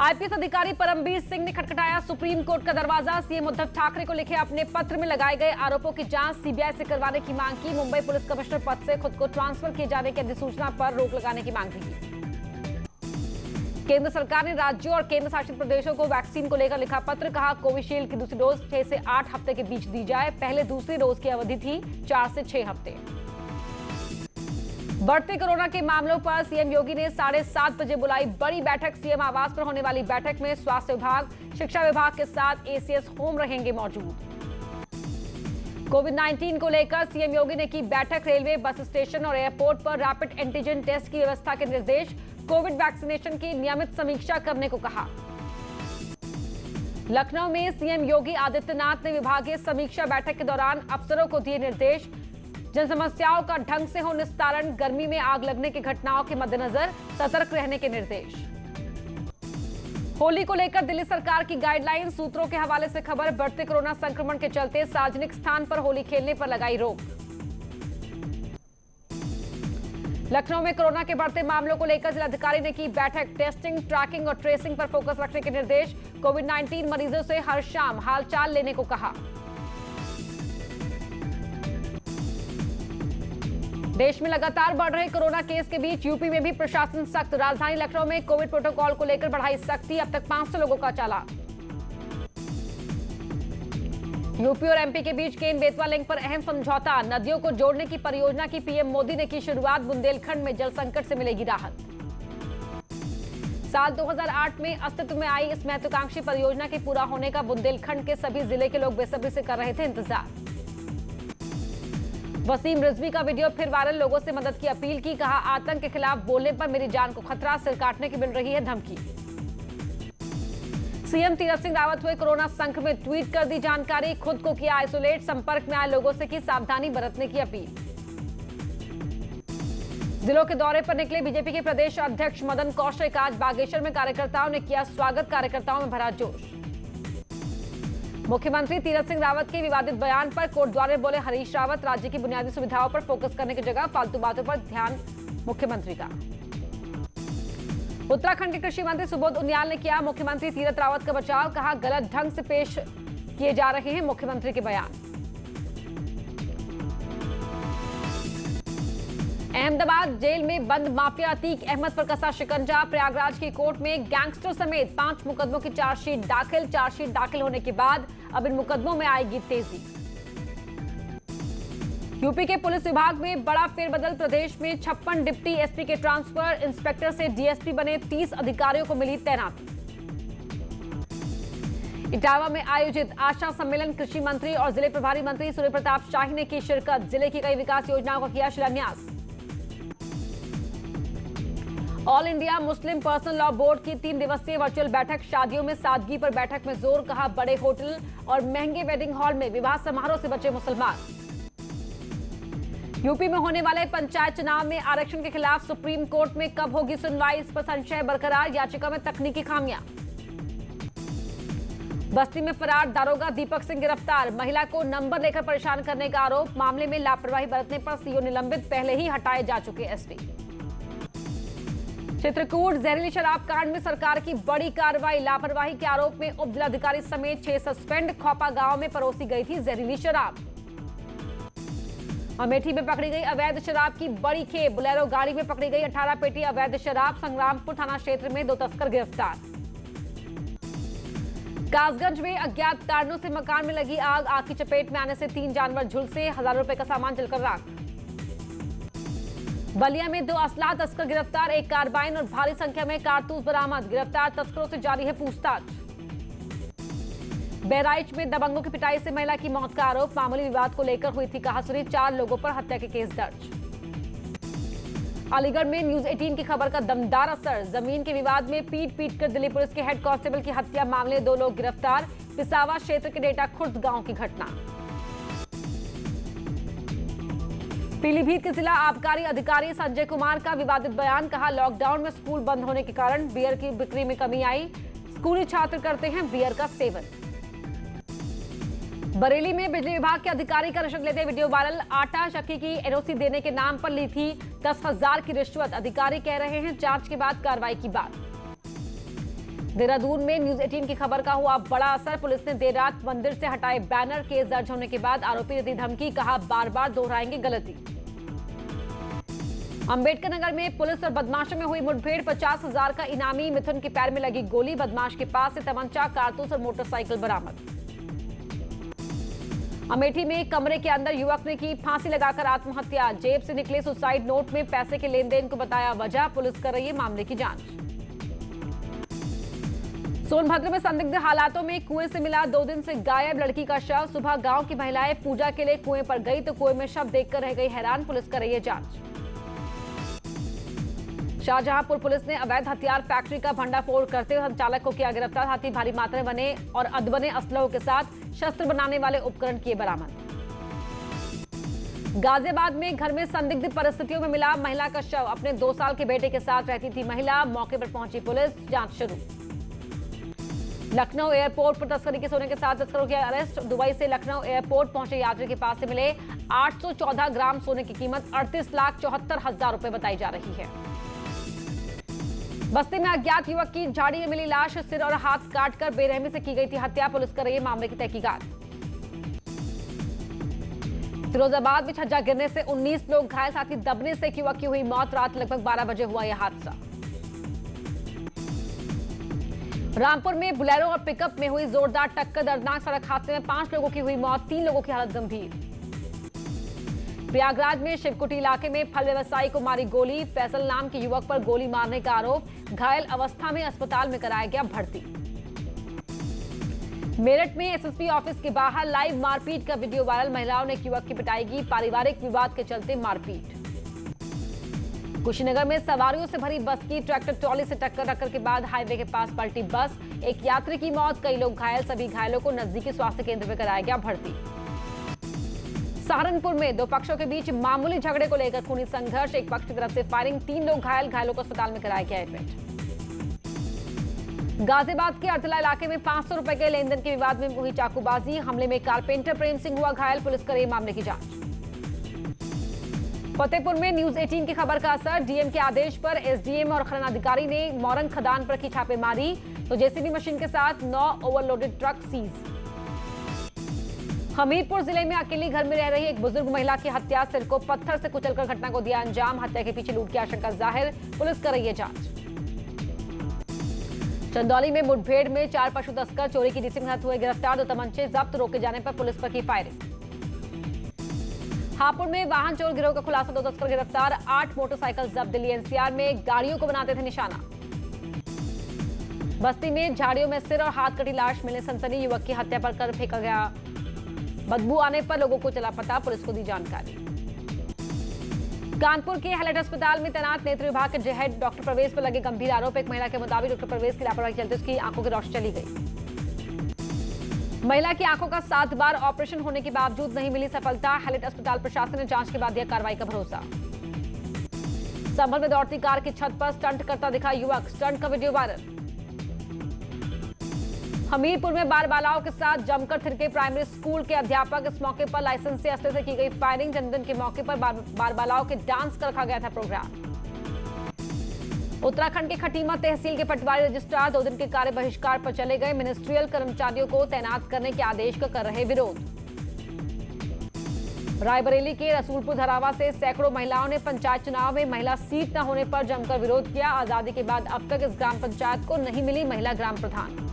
IPS अधिकारी परमबीर सिंह ने खटखटाया सुप्रीम कोर्ट का दरवाजा। सीएम उद्धव ठाकरे को लिखे अपने पत्र में लगाए गए आरोपों की जांच सीबीआई से करवाने की मांग की। मुंबई पुलिस कमिश्नर पद से खुद को ट्रांसफर किए जाने की अधिसूचना पर रोक लगाने की मांग की। केंद्र सरकार ने राज्यों और केंद्र शासित प्रदेशों को वैक्सीन को लेकर लिखा पत्र। कहा कोविशील्ड की दूसरी डोज 6 से 8 हफ्ते के बीच दी जाए। पहले दूसरी डोज की अवधि थी 4 से 6 हफ्ते। बढ़ते कोरोना के मामलों पर सीएम योगी ने 7:30 बजे बुलाई बड़ी बैठक। सीएम आवास पर होने वाली बैठक में स्वास्थ्य विभाग, शिक्षा विभाग के साथ एसीएस होम रहेंगे मौजूद। कोविड-19 को लेकर सीएम योगी ने की बैठक। रेलवे, बस स्टेशन और एयरपोर्ट पर रैपिड एंटीजन टेस्ट की व्यवस्था के निर्देश। कोविड वैक्सीनेशन की नियमित समीक्षा करने को कहा। लखनऊ में सीएम योगी आदित्यनाथ ने विभागीय समीक्षा बैठक के दौरान अफसरों को दिए निर्देश। जन समस्याओं का ढंग से हो निस्तारण, गर्मी में आग लगने की घटनाओं के मद्देनजर सतर्क रहने के निर्देश। होली को लेकर दिल्ली सरकार की गाइडलाइन। सूत्रों के हवाले से खबर, बढ़ते कोरोना संक्रमण के चलते सार्वजनिक स्थान पर होली खेलने पर लगाई रोक। लखनऊ में कोरोना के बढ़ते मामलों को लेकर जिलाधिकारी ने की बैठक। टेस्टिंग, ट्रैकिंग और ट्रेसिंग पर फोकस रखने के निर्देश। कोविड-19 मरीजों से हर शाम हालचाल लेने को कहा। देश में लगातार बढ़ रहे कोरोना केस के बीच यूपी में भी प्रशासन सख्त। राजधानी लखनऊ में कोविड प्रोटोकॉल को लेकर बढ़ाई सख्ती। अब तक 500 लोगों का चालान। यूपी और एमपी के बीच केन बेतवा लिंक पर अहम समझौता। नदियों को जोड़ने की परियोजना की पीएम मोदी ने की शुरुआत। बुंदेलखंड में जल संकट से मिलेगी राहत। साल 2008 में अस्तित्व में आई इस महत्वाकांक्षी परियोजना के पूरा होने का बुंदेलखंड के सभी जिले के लोग बेसब्री से कर रहे थे इंतजार। वसीम रिजवी का वीडियो फिर वायरल। लोगों से मदद की अपील की। कहा आतंक के खिलाफ बोलने पर मेरी जान को खतरा, सिर काटने की मिल रही है धमकी। सीएम तीरथ सिंह रावत हुए कोरोना संक्रमित। ट्वीट कर दी जानकारी। खुद को किया आइसोलेट। संपर्क में आए लोगों से की सावधानी बरतने की अपील। जिलों के दौरे पर निकले बीजेपी के प्रदेश अध्यक्ष मदन कौशिक। आज बागेश्वर में कार्यकर्ताओं ने किया स्वागत। कार्यकर्ताओं में भरा जोश। मुख्यमंत्री तीरथ सिंह रावत के विवादित बयान पर कोटद्वार में बोले हरीश रावत। राज्य की बुनियादी सुविधाओं पर फोकस करने की जगह फालतू बातों पर ध्यान मुख्यमंत्री का। उत्तराखंड के कृषि मंत्री सुबोध उनियाल ने किया मुख्यमंत्री तीरथ रावत का बचाव। कहा गलत ढंग से पेश किए जा रहे हैं मुख्यमंत्री के बयान। अहमदाबाद जेल में बंद माफिया अतीक अहमद पर कसा शिकंजा। प्रयागराज की कोर्ट में गैंगस्टर समेत 5 मुकदमों की चार्जशीट दाखिल। चार्जशीट दाखिल होने के बाद अब इन मुकदमों में आएगी तेजी। यूपी के पुलिस विभाग में बड़ा फेरबदल। प्रदेश में 56 डिप्टी एसपी के ट्रांसफर। इंस्पेक्टर से डीएसपी बने 30 अधिकारियों को मिली तैनाती। इटावा में आयोजित आशा सम्मेलन कृषि मंत्री और जिले प्रभारी मंत्री सूर्य प्रताप शाही ने की शिरकत। जिले की कई विकास योजनाओं का किया शिलान्यास। All India Muslim personal law board की 3 दिवसीय वर्चुअल बैठक। शादियों में सादगी पर बैठक में जोर। कहा बड़े होटल और महंगे वेडिंग हॉल में विवाह समारोह से बचे मुसलमान। यूपी में होने वाले पंचायत चुनाव में आरक्षण के खिलाफ सुप्रीम कोर्ट में कब होगी सुनवाई, इस पर संशय बरकरार। याचिका में तकनीकी खामियां। बस्ती में फरार दारोगा दीपक सिंह गिरफ्तार। महिला को नंबर लेकर परेशान करने का आरोप। मामले में लापरवाही बरतने पर सीओ निलंबित। पहले ही हटाए जा चुके एसपी। चित्रकूट जहरीली शराब कांड में सरकार की बड़ी कार्रवाई। लापरवाही के आरोप में उप जिलाधिकारी समेत 6 सस्पेंड। खोपा गांव में परोसी गई थी जहरीली शराब। अमेठी में पकड़ी गई अवैध शराब की बड़ी खेप। बोलेरो गाड़ी में पकड़ी गई 18 पेटी अवैध शराब। संग्रामपुर थाना क्षेत्र में 2 तस्कर गिरफ्तार। कासगंज में अज्ञात कारणों से मकान में लगी आग। आग की चपेट में आने से 3 जानवर झुलसे। हजारों रुपए का सामान जलकर राख। बलिया में 2 असलाह तस्कर गिरफ्तार। एक कार्बाइन और भारी संख्या में कारतूस बरामद। गिरफ्तार तस्करों से जारी है पूछताछ। बहराइच में दबंगों की पिटाई से महिला की मौत का आरोप। मामूली विवाद को लेकर हुई थी कहासुनी। 4 लोगों पर हत्या के केस दर्ज। अलीगढ़ में न्यूज 18 की खबर का दमदार असर। जमीन के विवाद में पीट कर दिल्ली पुलिस के हेड कांस्टेबल की हत्या। मामले 2 लोग गिरफ्तार। पिसावा क्षेत्र के डेटा खुर्द गांव की घटना। पीलीभीत के जिला आबकारी अधिकारी संजय कुमार का विवादित बयान। कहा लॉकडाउन में स्कूल बंद होने के कारण बियर की बिक्री में कमी आई। स्कूली छात्र करते हैं बियर का सेवन। बरेली में बिजली विभाग के अधिकारी का रिश्वत लेते वीडियो वायरल। आटा चक्की की एनओसी देने के नाम पर ली थी 10,000 की रिश्वत। अधिकारी कह रहे हैं जांच के बाद कार्रवाई की बात। देहरादून में न्यूज 18 की खबर का हुआ बड़ा असर। पुलिस ने देर रात मंदिर से हटाए बैनर। केस दर्ज होने के बाद आरोपी ने दी धमकी, कहा बार बार दोहराएंगे गलती। अंबेडकर नगर में पुलिस और बदमाशों में हुई मुठभेड़। 50,000 का इनामी मिथुन के पैर में लगी गोली। बदमाश के पास से तमंचा, कारतूस और मोटरसाइकिल बरामद। अमेठी में कमरे के अंदर युवक ने की फांसी लगाकर आत्महत्या। जेब से निकले सुसाइड नोट में पैसे के लेन देन को बताया वजह। पुलिस कर रही है मामले की जांच। सोनभद्र में संदिग्ध हालातों में कुएं से मिला 2 दिन से गायब लड़की का शव। सुबह गांव की महिलाएं पूजा के लिए कुएं पर गई तो कुएं में शव देखकर रह गई हैरान। पुलिस कर रही है जांच। शाहजहांपुर पुलिस ने अवैध हथियार फैक्ट्री का भंडाफोड़ करते हुए संचालक को किया गिरफ्तार। साथ ही भारी मात्रा में बने और अधबने असलहों के साथ शस्त्र बनाने वाले उपकरण किए बरामद। गाजियाबाद में घर में संदिग्ध परिस्थितियों में मिला महिला का शव। अपने 2 साल के बेटे के साथ रहती थी महिला। मौके पर पहुंची पुलिस, जांच शुरू। लखनऊ एयरपोर्ट पर तस्करी के सोने के साथ तस्करों की अरेस्ट। दुबई से लखनऊ एयरपोर्ट पहुंचे यात्री के पास से मिले 814 ग्राम सोने की कीमत 38,74,000 रुपए बताई जा रही है। बस्ती में अज्ञात युवक की झाड़ी में मिली लाश। सिर और हाथ काटकर बेरहमी से की गई थी हत्या। पुलिस कर रही है मामले की तहकीकात। फिरोजाबाद में छज्जा गिरने से 19 लोग घायल, साथ ही दबने से एक युवक की हुई मौत। रात लगभग 12 बजे हुआ यह हादसा। रामपुर में बुलेरो और पिकअप में हुई जोरदार टक्कर। दर्दनाक सड़क हादसे में 5 लोगों की हुई मौत, 3 लोगों की हालत गंभीर। प्रयागराज में शिवकुटी इलाके में फल व्यवसायी को मारी गोली। फैसल नाम के युवक पर गोली मारने का आरोप। घायल अवस्था में अस्पताल में कराया गया भर्ती। मेरठ में एसएसपी ऑफिस के बाहर लाइव मारपीट का वीडियो वायरल। महिलाओं ने युवक की पिटाई की। पारिवारिक विवाद के चलते मारपीट। कुशीनगर में सवारियों से भरी बस की ट्रैक्टर ट्रॉली से टक्कर के बाद हाईवे के पास पलटी बस। एक यात्री की मौत, कई लोग घायल। सभी घायलों को नजदीकी स्वास्थ्य केंद्र में कराया गया भर्ती। सहारनपुर में 2 पक्षों के बीच मामूली झगड़े को लेकर खूनी संघर्ष। एक पक्ष की तरफ से फायरिंग, 3 लोग घायल। घायलों को अस्पताल में कराया गया एडमिट। गाजियाबाद के अर्थला इलाके में 500 रुपए के लेन देन के विवाद में हुई चाकूबाजी। हमले में कारपेंटर प्रेम सिंह हुआ घायल। पुलिस कर रही मामले की जांच। फतेहपुर में न्यूज 18 की खबर का असर। डीएम के आदेश पर एसडीएम और खनन अधिकारी ने मोरंग खदान पर की छापेमारी तो जेसीबी मशीन के साथ 9 ओवरलोडेड ट्रक सीज। हमीरपुर जिले में अकेली घर में रह रही एक बुजुर्ग महिला की हत्या। सिर को पत्थर से कुचलकर घटना को दिया अंजाम। हत्या के पीछे लूट की आशंका जाहिर। पुलिस कर रही है जांच। चंदौली में मुठभेड़ में 4 पशु तस्कर चोरी की डीसी के साथ हुए गिरफ्तार। 2 तमंचे जब्त। रोके जाने पर पुलिस पर की फायरिंग। हापुड़ में वाहन चोर गिरोह का खुलासा। 2 तस्कर गिरफ्तार। 8 मोटरसाइकिल जब्त। दिल्ली एनसीआर में गाड़ियों को बनाते थे निशाना। बस्ती में झाड़ियों में सिर और हाथ कटी लाश मिलने सनसनी। युवक की हत्या पर कर फेंका गया। बदबू आने पर लोगों को चला पता। पुलिस को दी जानकारी। कानपुर के हैलेट अस्पताल में तैनात नेत्र विभाग के हेड डॉक्टर प्रवेश पर लगे गंभीर आरोप। एक महिला के मुताबिक डॉक्टर प्रवेश की लापरवाही के चलते उसकी आंखों की रोशनी चली गई। महिला की आंखों का 7 बार ऑपरेशन होने के बावजूद नहीं मिली सफलता। हैलेट अस्पताल प्रशासन ने जांच के बाद दिया कार्रवाई का भरोसा। संभल में दौड़ती कार की छत पर स्टंट करता दिखा युवक। स्टंट का वीडियो वायरल। हमीरपुर में बाल बालाओं के साथ जमकर थिरके प्राइमरी स्कूल के अध्यापक। इस मौके पर लाइसेंसी असले से की गई फायरिंग। जन्मदिन के मौके पर बाल बालाओं के डांस का रखा गया था प्रोग्राम। उत्तराखंड के खटीमा तहसील के पटवारी रजिस्ट्रार 2 दिन के कार्य बहिष्कार पर चले गए। मिनिस्ट्रियल कर्मचारियों को तैनात करने के आदेश का कर रहे विरोध। रायबरेली के रसूलपुर धरावा से सैकड़ों महिलाओं ने पंचायत चुनाव में महिला सीट न होने पर जमकर विरोध किया। आजादी के बाद अब तक इस ग्राम पंचायत को नहीं मिली महिला ग्राम प्रधान।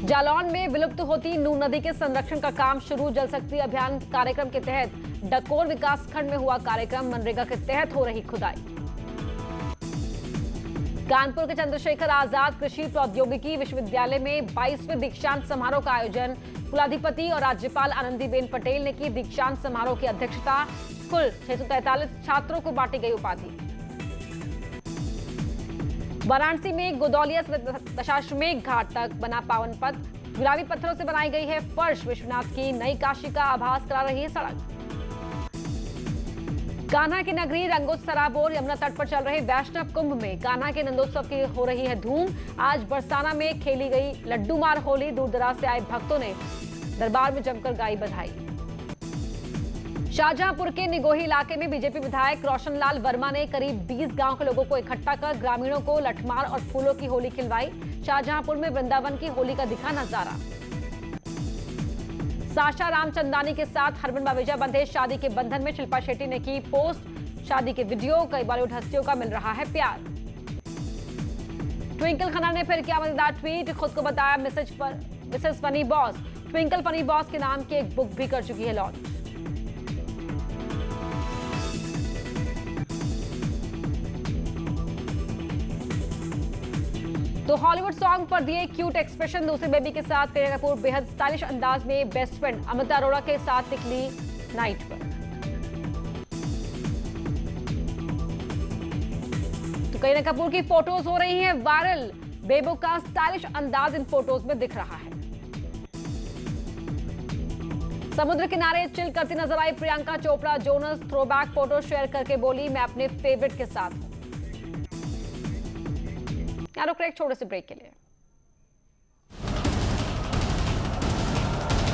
जालौन में विलुप्त होती नून नदी के संरक्षण का काम शुरू। जल शक्ति अभियान कार्यक्रम के तहत डकोर विकासखंड में हुआ कार्यक्रम। मनरेगा के तहत हो रही खुदाई। कानपुर के चंद्रशेखर आजाद कृषि प्रौद्योगिकी विश्वविद्यालय में 22वें दीक्षांत समारोह का आयोजन। कुलाधिपति और राज्यपाल आनंदीबेन पटेल ने की दीक्षांत समारोह की अध्यक्षता। कुल 643 छात्रों को बांटी गई उपाधि। वाराणसी में गोदौलिया से दशाश्वमेध घाट तक बना पावन पथ। गुलाबी पत्थरों से बनाई गई है फर्श। विश्वनाथ की नई काशी का आभास करा रही है सड़क। कान्हा की नगरी रंगोत्सव सराबोर। यमुना तट पर चल रहे वैष्णव कुंभ में कान्हा के नंदोत्सव की हो रही है धूम। आज बरसाना में खेली गई लड्डू मार होली। दूर दराज से आए भक्तों ने दरबार में जमकर गाई बधाई। शाहजहांपुर के निगोही इलाके में बीजेपी विधायक रोशनलाल वर्मा ने करीब 20 गांव के लोगों को इकट्ठा कर ग्रामीणों को लठमार और फूलों की होली खिलवाई। शाहजहांपुर में वृंदावन की होली का दिखा नजारा। साशा रामचंदानी के साथ हरमन बावेजा बंधे शादी के बंधन में, शिल्पा शेट्टी ने की पोस्ट। शादी के वीडियो, कई बॉलीवुड हस्तियों का मिल रहा है प्यार। ट्विंकल खन्ना ने फिर किया मजेदार ट्वीट, खुद को बताया Mrs funny boss. Twinkle funny boss के नाम की एक बुक भी कर चुकी है लॉन्च। तो हॉलीवुड सॉन्ग पर दिए क्यूट एक्सप्रेशन, दूसरे बेबी के साथ करीना कपूर बेहद स्टाइलिश अंदाज में बेस्ट फ्रेंड अमिता अरोड़ा के साथ निकली नाइट पर। तो करीना कपूर की फोटोज हो रही हैं वायरल। बेबो का स्टाइलिश अंदाज इन फोटोज में दिख रहा है। समुद्र किनारे चिल करती नजर आई Priyanka Chopra. Jonas throwback photo share करके बोली, मैं अपने फेवरेट के साथ हूं। रुक रहे एक छोटे से ब्रेक के लिए।